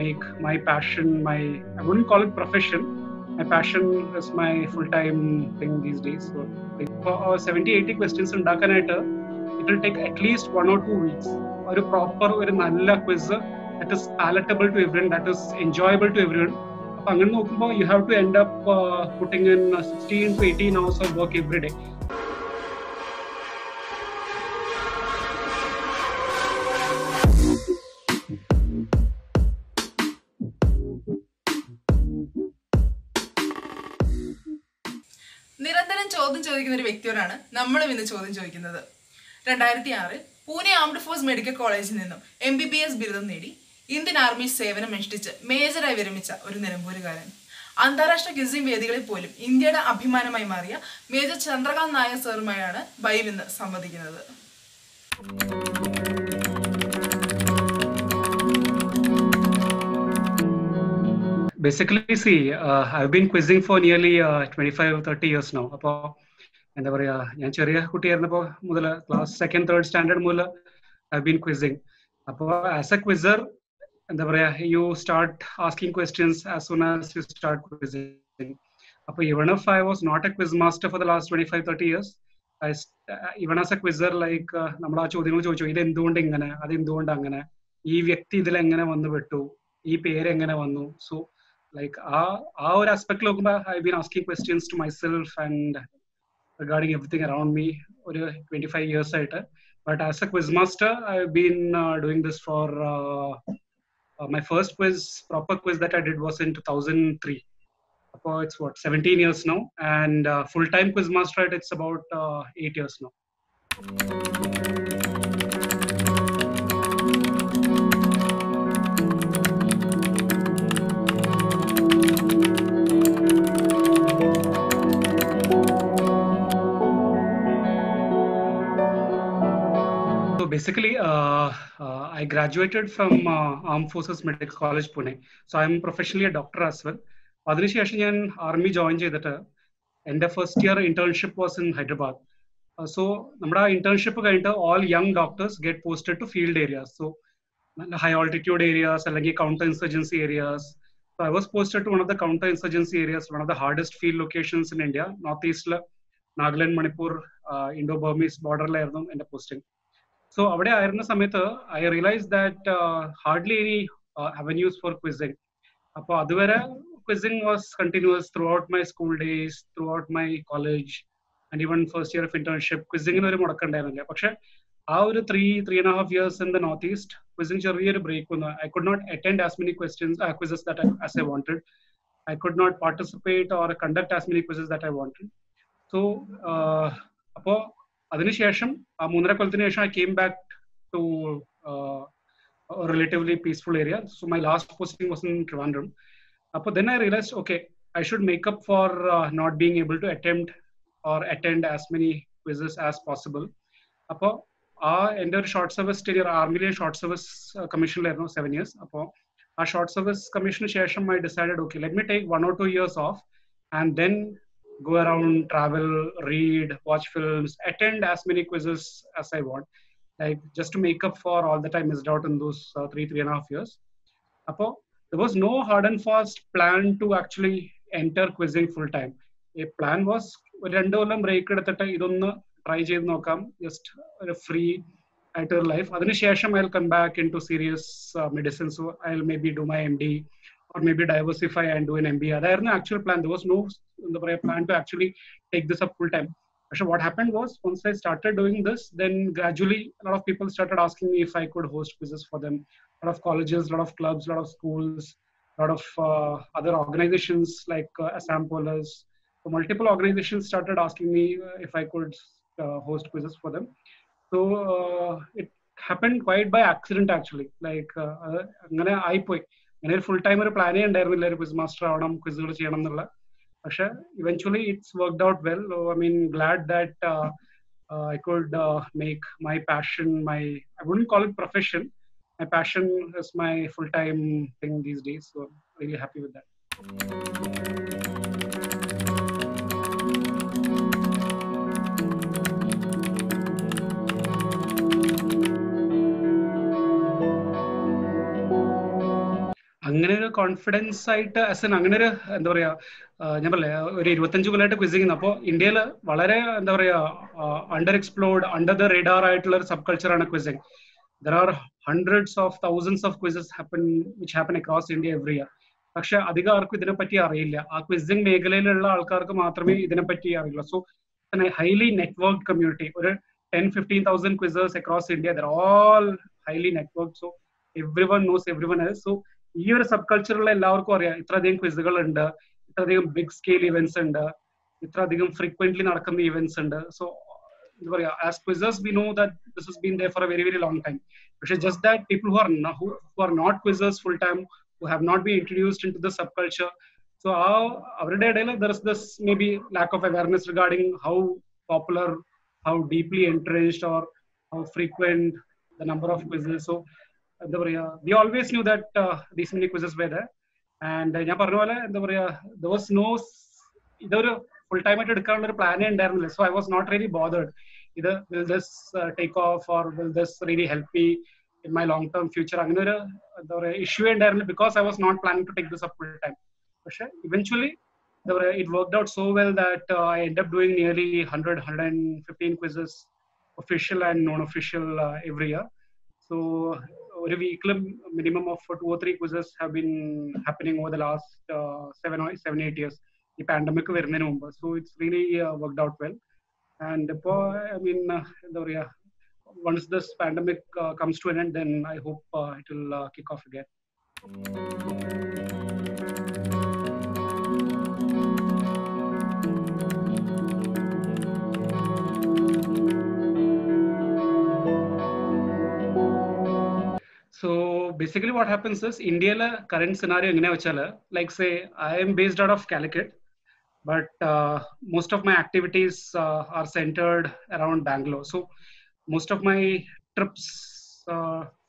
make my passion my, I wouldn't call it profession. My passion is my full-time thing these days. So like for 70-80 questions ഉണ്ടാക്കാനായിട്ട് it will take at least 1 or 2 weeks. ഒരു proper ഒരു നല്ല quiz that is palatable to everyone, that is enjoyable to everyone. അപ്പൊ അങ്ങനെ നോക്കുമ്പോൾ you have to end up putting in 16 to 18 hours of work every day. നിരന്തരം ചോദ്യം ചോദിക്കുന്ന ഒരു വ്യക്തിയോടാണ് നമ്മളും ഇന്ന് ചോദ്യം ചോദിക്കുന്നത്. 2006 പൂനെ ആംഡ് ഫോഴ്സ് മെഡിക്കൽ കോളേജിൽ നിന്നും MBBS ബിരുദം നേടി ഇന്ത്യൻ ആർമി സേവനം അനുഷ്ഠിച്ച് മേജറായി വിരമിച്ച ഒരു നിലമ്പൂരുകാരൻ. അന്താരാഷ്ട്ര ക്വിസിംഗ് വേദികളിൽ പോലും ഇന്ത്യയുടെ അഭിമാനമായി മാറിയ മേജർ ചന്ദ്രകാന്ത് നായർ സാറുമായാണ് ബൈവ് ഇന്ന് സംവദിക്കുന്നത്. Basically, see, I've been quizzing for nearly 25 or 30 years now. അപ്പോൾ എന്താ പറയുക, ഞാൻ ചെറിയ കുട്ടിയായിരുന്നപ്പോൾ മുതൽ ക്ലാസ് 2nd 3rd സ്റ്റാൻഡേർഡ് മുതൽ I've been quizzing. അപ്പോൾ ആസ് എ ക്വിസർ എന്താ പറയുക, you start asking questions as soon as you start quizzing. അപ്പോൾ even if I was not a quiz master for the last 25-30 years, even as a quizzer, like നമ്മൾ ആ ചോദ്യങ്ങൾ ചോദിച്ചു, ഇത് എന്തുകൊണ്ട് ഇങ്ങനെ, അത് എന്തുകൊണ്ട് അങ്ങനെ, ഈ വ്യക്തി ഇതിൽ എങ്ങനെ വന്നു പെട്ടു, ഈ പേര് എങ്ങനെ വന്നു. So like our aspect I've been asking questions to myself and regarding everything around me for 25 years later. But as a quiz master, I've been doing this for my first proper quiz that I did was in 2003. So it's 17 years now, and full-time quiz master, it's about 8 years now. Basically, I graduated from Armed Forces Medical College, Pune. So I'm professionally a doctor as well. അതിനുശേഷം ഞാൻ army join ചെയ്തിട്ട് എൻ്റെ first year internship was in Hyderabad. So നമ്മുടെ ആ internship കഴിഞ്ഞിട്ട് all young doctors get posted to field areas. So high altitude areas അല്ലെങ്കിൽ counter insurgency areas. So I was posted to one of the counter insurgency areas, one of the hardest field locations in India, northeast Nagaland, Manipur, Indo-Burmese borderലായിരുന്നു എൻ്റെ posting. So അവിടെ ആയിരുന്ന സമയത്ത് I realized that hardly any avenues for quizzing. അപ്പോൾ അതുവരെ quizzing was continuous throughout my school days, throughout my college, and even first year of internship. Quizzing ഒരു മുടക്കുണ്ടായിരുന്നില്ല. പക്ഷെ ആ ഒരു 3.5 years in the northeast, quizzing ചെറിയൊരു ബ്രേക്ക് വന്നു. I could not attend as many quizzes that as I wanted. I could not participate or conduct as many quizzes that I wanted. So അപ്പോൾ അതിനുശേഷം ആ 3.5 കൊല്ലത്തിന് ശേഷം I came back to a relatively peaceful area. So my last posting was in Trivandrum. But then I realized, okay, I should make up for not being able to attempt or attend as many quizzes as possible. അപ്പോൾ ആ എൻ്റെ ഒരു short service ടെരിയർ ആർമിയിലെ short service കമ്മീഷനിലായിരുന്നു 7 years. അപ്പോൾ ആ short service കമ്മീഷന് ശേഷം I decided, okay, let me take 1 or 2 years off and then go around, travel, read, watch films, attend as many quizzes as I want, like just to make up for all that I missed out in those 3.5 years. Apo there was no hard and fast plan to actually enter quizzing full time. A plan was 2 കൊല്ലം break എടുത്തിട്ട് ഇതൊന്ന് try ചെയ്ത് നോക്കാം, just ഒരു free ആയിട്ടൊരു life. അതിനുശേഷം I'll come back into serious medicine. So I'll maybe do my MD or maybe diversify and do an MBA. അതായിരുന്നു actual plan. There was no plan to actually take this up full time. Actually, what happened was, once I started doing this, then gradually a lot of people started asking me if I could host quizzes for them. A lot of colleges, a lot of clubs, a lot of schools, a lot of other organizations like Assam Police. So multiple organizations started asking me if I could host quizzes for them. So it happened quite by accident actually. Like അങ്ങനെ ആയിപ്പോയി. അങ്ങനെ ഒരു full time ഒരു പ്ലാനേ ഉണ്ടായിരുന്നില്ല ഒരു quiz master ആവണം, ക്വിസുകൾ ചെയ്യണം എന്നുള്ള. പക്ഷെ eventually it's worked out well. I mean, glad that I could make my passion my, I wouldn't call it profession. My passion is my full-time thing these days. So I'm really happy with that. അങ്ങനെ ഒരു confidence ആയിട്ട് അങ്ങനെ ഒരു എന്താ പറയാ ഞാൻ പറയേ ഒരു 25 കൊല്ലമായിട്ട് ക്വിസ് ചെയ്യുന്നത്. അപ്പോൾ ഇന്ത്യയിൽ വളരെ എന്താ പറയാ under explored under the radar ആയിട്ടുള്ള ഒരു സബ് കൾച്ചറാണ് quizzing. There are hundreds of thousands of quizzes which happen across India every year. പക്ഷെ അധികം ആർക്കും ഇതിനെപ്പറ്റി അറിയില്ല. ആ ക്വിസിങ് മേഖലയിലുള്ള ആൾക്കാർക്ക് മാത്രമേ ഇതിനെപ്പറ്റി അറിയുള്ളൂ. സോ ഹൈലി നെറ്റ്വർക്ക് കമ്മ്യൂണിറ്റി, ഒരു 10,000-15,000 quizzers across India, they're all highly network. So everyone knows everyone else. So ഈ ഒരു സബ് കൾച്ചറിലുള്ള എല്ലാവർക്കും അറിയാം ഇത്രയധികം ക്വിസുകൾ ഉണ്ട്, ഇത്രയധികം ബിഗ് സ്കെയിൽ ഇവന്റ്സ് ഉണ്ട്, ഇത്രയധികം ഫ്രീക്വന്റ്ലി നടക്കുന്ന ഇവന്റ്സ് ഉണ്ട്. സോ എന്താ പറയാ, as quizzers we know that this has been there for a very very long time. പക്ഷെ just that people who are not quizzers full time, who have not been introduced into the subculture, so അവരുടെ ഇടയിൽ there is this maybe lack of awareness regarding how popular, how deeply entrenched or how frequent the number of quizzes. So എന്താ പറയാ, we always knew that these many quizzes were there. And ഞാൻ പറഞ്ഞ പോലെ എന്താ പറയാ, there was no, ഇതൊരു full time ആയിട്ട് എടുക്കാനുള്ള ഒരു പ്ലാനേ ഉണ്ടായിരുന്നില്ല. So I was not really bothered. ഇത് will this take off or will this really help me in my long term future, അങ്ങനെ ഒരു എന്താ പറയാ ഇഷ്യൂ ഉണ്ടായിരുന്നില്ല, because I was not planning to take this up full time. പക്ഷെ eventually എന്താ പറയാ, it worked out so well that I end up doing nearly 100-115 quizzes, official and non-official, every year. So ഒരു വീക്കിൽ minimum of 2 or 3 quizzes have been happening over the last 7-8 years, ഈ pandemic വരുന്നതിന് മുമ്പ്. So it's really worked out well. And ഇപ്പോ I mean എന്താ പറയാ, once this pandemic comes to an end, then I hope it will kick off again. So basically what happens is, India current scenario engane vechal, like say I am based out of Calicut, but most of my activities are centered around Bangalore. So most of my trips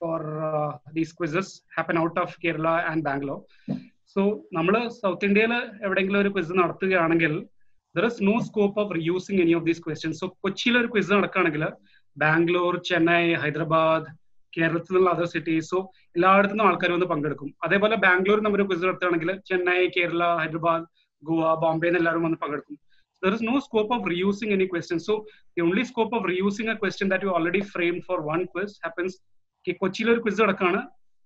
for these quizzes happen out of Kerala and Bangalore. So nammal South India la evidengilum oru quiz nadathukkanengil, there is no scope of reusing any of these questions. So Kochil oru quiz nadakkanengil Bangalore, Chennai, Hyderabad, കേരളത്തിലുള്ള other cities, so എല്ലായിടത്തും ആൾക്കാർ വന്ന് പങ്കെടുക്കും. അതേപോലെ ബാംഗ്ലൂർ നമ്മൾ quiz നടത്തുകയാണെങ്കിൽ ചെന്നൈ, കേരള, ഹൈദരാബാദ്, ഗോവ, ബോംബെ എല്ലാവരും വന്ന് പങ്കെടുക്കും. There is no scope of reusing any question. So the only scope of reusing a question that you already framed for one quiz happens, കൊച്ചിയിൽ ഒരു ക്വിസ് നടക്കാണ്,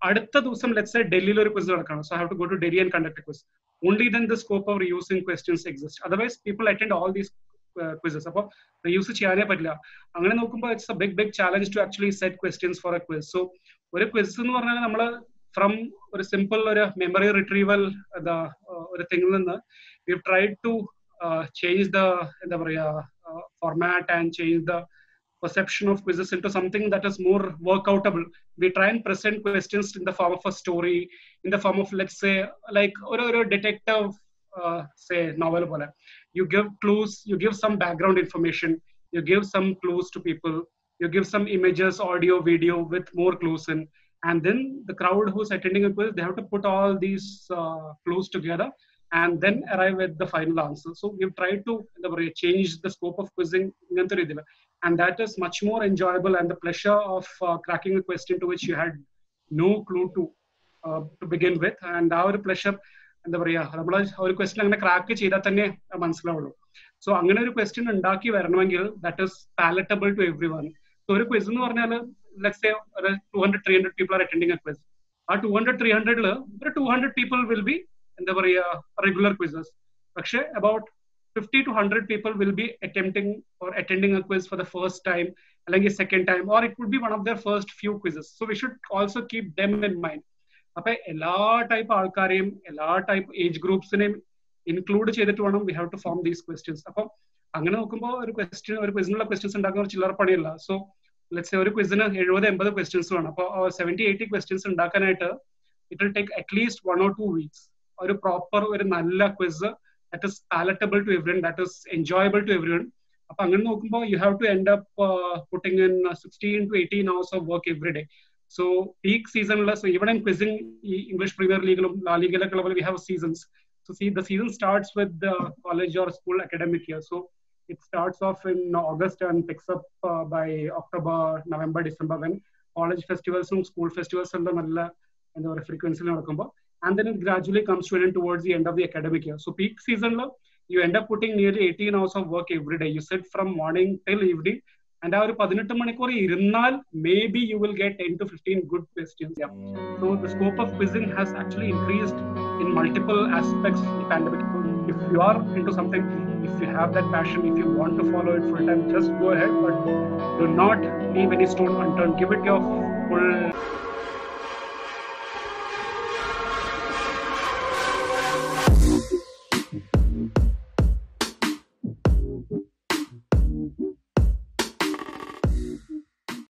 അടുത്ത ദിവസം let's say ഡൽഹിയിൽ ഒരു ക്വിസ് നടക്കാണ്, so I have to go to Delhi and conduct a quiz. Only then the scope of reusing questions exists. Otherwise people attend all these quizzes. അപ്പോൾ reuse ചെയ്യാനേ പറ്റില്ല. അങ്ങനെ നോക്കുമ്പോൾ it's a big challenge to actually set questions for a quiz. So ഒരു quiz എന്ന് പറഞ്ഞാൽ നമ്മൾ from ഒരു സിമ്പിൾ ഒരു മെമ്മറി റിട്രീവൽ ഒരു തിങ്ങിൽ നിന്ന് we have tried to change the എന്താ പറയാ format and change the perception of quizzes into something that is more workoutable. We try and present questions in the form of a story, in the form of, let's say, like or detective say novel pole. You give clues, you give some background information, you give some clues to people, you give some images, audio, video with more clues in, and then the crowd who's attending a quiz, they have to put all these clues together and then arrive at the final answer. So we've tried to change the scope of quizzing, and that is much more enjoyable, and the pleasure of cracking a question to which you had no clue to begin with, and our pleasure എന്താ പറയാ, നമ്മൾ ഒരു question അങ്ങനെ crack ചെയ്താൽ തന്നെ മനസ്സിലാവുള്ളൂ. So അങ്ങനെ ഒരു ക്വസ്റ്റ്യൻ ഉണ്ടാക്കി വരണമെങ്കിൽ that is palatable to everyone. So ഒരു ക്വിസ് എന്ന് പറഞ്ഞാൽ ലെറ്റ്സ് സേ ഒരു 200-300 people are attending a quiz. ആ 200-300 ഒരു 200 പീപ്പിൾ വിൽ ബി എന്താ പറയാ റെഗുലർ ക്വിസസ്. പക്ഷെ about 50-100 people will be attending a quiz for the first time, അല്ലെങ്കിൽ second time, or it could be one of their first few quizzes. So we should also keep them in mind. അപ്പൊ എല്ലാ type ആൾക്കാരെയും എല്ലാ type age ഗ്രൂപ്പ്സിനെയും include ചെയ്തിട്ട് വേണം we have to form these questions. അപ്പൊ അങ്ങനെ നോക്കുമ്പോൾ ഒരു ക്വിസിനുള്ള ക്വസ്റ്റ്യൻസ് ഉണ്ടാക്കുന്ന ചില്ലറ പണിയല്ല. സോ ലെറ്റ്സ് സേ ഒരു ക്വിസിന് 70-80 ക്വസ്റ്റ്യൻസ് വേണം. അപ്പോൾ 70-80 ക്വസ്റ്റ്യൻസ് ഉണ്ടാക്കാനായിട്ട് it will take at least 1 or 2 weeks. ഒരു പ്രോപ്പർ ഒരു നല്ല quiz that is palatable to everyone, that is enjoyable to everyone. അപ്പൊ അങ്ങനെ നോക്കുമ്പോൾ you have to end up putting in 16-18 hours of work every day. So peak season, so even in quizzing English Premier League, La Liga level, we have seasons. So see, the season starts with the college or school academic year. So it starts off in August and picks up by October, November, December, when college festivals and school festivals and the frequency നടക്കുമ്പോൾ and then it gradually comes to an end towards the end of the academic year. So peak season, you end up putting nearly 18 hours of work every day. You sit from morning till evening, and our 18 manikor irnal, maybe you will get 10 to 15 good questions. Yeah. So the scope of quizzing has actually increased in multiple aspects of the pandemic. So if you are into something, if you have that passion, if you want to follow it full time, just go ahead, but do not leave any stone unturned. Give it your full